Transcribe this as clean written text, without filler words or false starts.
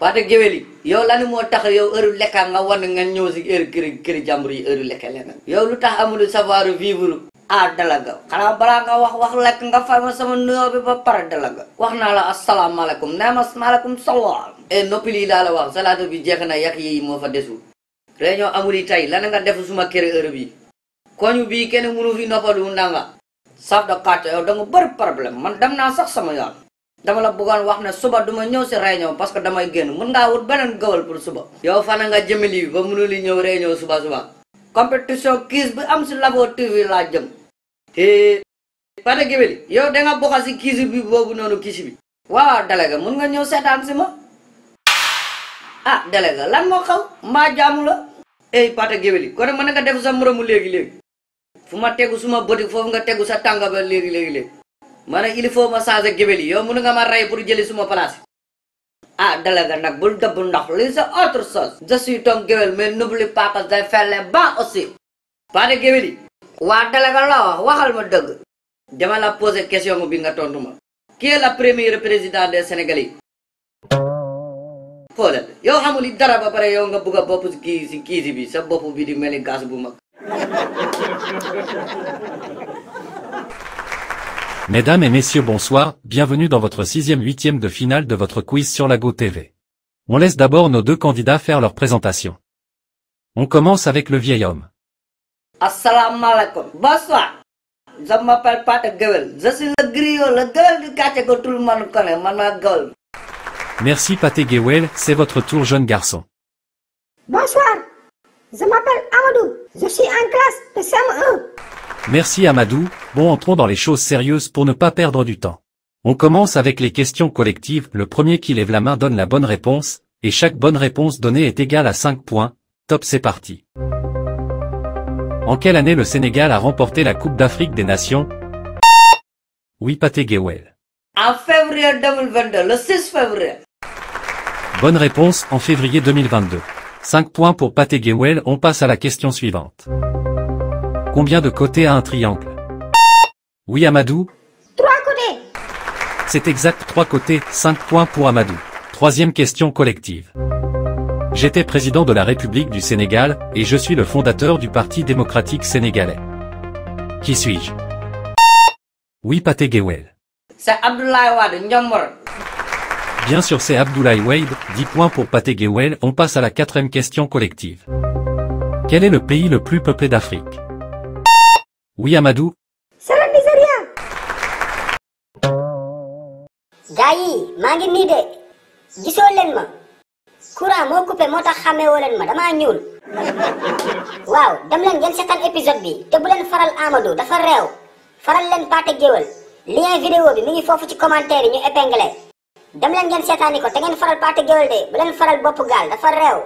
Paate géwél yi yow lan moo tax yow heure lekka nga wan nga ñëw si heure këri jàmbur yi heure lekka leneen yow lu tax amul savoir vivre dalaga xanaa balaa nga wax lekk nga fay ma sama nuyoo bi ba pare dalaga wax naa la asalaamaaleykum nee ma maaleykum salaam noppi lii laa la wax salaatu bi jeex na yàq yi moo fa desul réunion amul yi tey lan nga def suma kër heure bi koñu bii kenn mënu fi noppalu ndanga saf da carte yow da nga bëri problème man dem naa sax sama yoon dama la bëggoon wax ne suba duma ñëw si réunion parce que damay génn mën ngaa wut beneen gawal pour suba yow fana nga jëmali ba mënu li ñëw réunion suba compétition kiis bi am si Labo TV laa jëm te Paate géwél yow da nga bokk si kiis bi boobu noonu kiis bi waaw délégué mën nga ñëw seetaan si ma délégué lan moo xaw mbaa jaamu la Paate géwél kon mën nga def sa moromu léegi fu ma tegu suma bëti foofu nga tegu sa tànga ba léegi ma ne il faut ma changer géwél yi yow mën nga ma rey pour jëli suma place délégué nag bul dëbb ndox lii c'est autre chose je suis ton géwél mais n'oublie pas que j'ai fait les bancs aussi Paate géwél yi waa délégué la waxal ma dëgg dama la poser question bi nga tontu ma qui est le premier président des Sénégalais xoolal yow xamul li dara ba pare yow nga bëgg a bopp si kii bi sa bopp bi di mel ni gaz bu mag. Mesdames et messieurs, bonsoir, bienvenue dans votre 6e/8e de finale de votre quiz sur Labo TV. On laisse d'abord nos deux candidats faire leur présentation. On commence avec le vieil homme. Assalamu alaikum. Bonsoir. Je m'appelle Paate Guewel. Je suis le griot, le gueule du quartier que tout le monde connaît, Manoa Gueule. Merci Paate Guewel, c'est votre tour jeune garçon. Bonsoir. Je m'appelle Amadou. Je suis en classe de CM1. Merci Amadou, bon entrons dans les choses sérieuses pour ne pas perdre du temps. On commence avec les questions collectives, le premier qui lève la main donne la bonne réponse, et chaque bonne réponse donnée est égale à 5 points, top c'est parti. En quelle année le Sénégal a remporté la Coupe d'Afrique des Nations? Oui Paate Guewel. En février 2022, le 6 février. Bonne réponse, en février 2022. 5 points pour Paate Guewel, on passe à la question suivante. Combien de côtés a un triangle? Oui Amadou? 3 côtés. C'est exact, 3 côtés, 5 points pour Amadou. Troisième question collective. J'étais président de la République du Sénégal, et je suis le fondateur du Parti démocratique sénégalais. Qui suis-je? Oui Paate Guewel. C'est Abdoulaye Wade, Ndiamor. Bien sûr c'est Abdoulaye Wade, 10 points pour Paate Guewel, on passe à la 4e question collective. Quel est le pays le plus peuplé d'Afrique? Oui Amadou? C'est le Nigeria. Gars yi maa ngi nii de gisoo leen ma courant moo coupé moo tax xàmmewoo leen ma damaa ñuul waaw dem leen ngeen seetaan épisode bi te bu leen faral Amadou dafa réew faral leen Paate Guewel lien vidéo bi mi ngi foofu ci commentaire yi ñu épinglé dem leen ngeen seetaani ko te ngeen faral Paate Guewel de bu leen faral bopp gaal dafa réew.